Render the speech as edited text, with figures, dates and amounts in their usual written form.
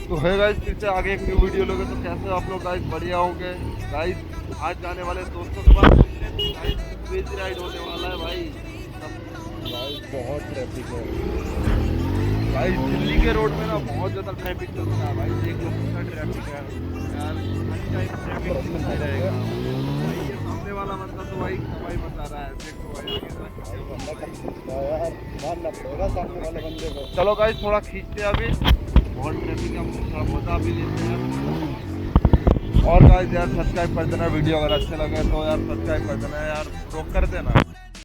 तो है गाइस, फिर से आगे एक न्यू वीडियो लोगे। तो कैसे आप लोग गाइस, बढ़िया होंगे गाइस। आज जाने वाले दोस्तों के पास गाइस, क्रेजी राइड होने वाला है भाई। गाइस बहुत ट्रैफिक है भाई, दिल्ली के रोड में ना बहुत ज़्यादा ट्रैफिक चलता है भाई। देख लो कितना ट्रैफिक है यार, हर टाइम ट्रैफिक चलता ही रहेगा भाई। ये सामने वाला बंदा तो भाई सवाई बता रहा है, देखो भाई आगे यार मानना पड़ेगा सामने वाले बंदे को। चलो गाइस थोड़ा खींचते हैं अभी, बहुत ट्रैफिक है, थोड़ा मजा भी लेते हैं। और गाइस यार सब्सक्राइब कर देना, वीडियो अगर अच्छे लगे तो यार सब्सक्राइब कर देना यार, रोक कर देना।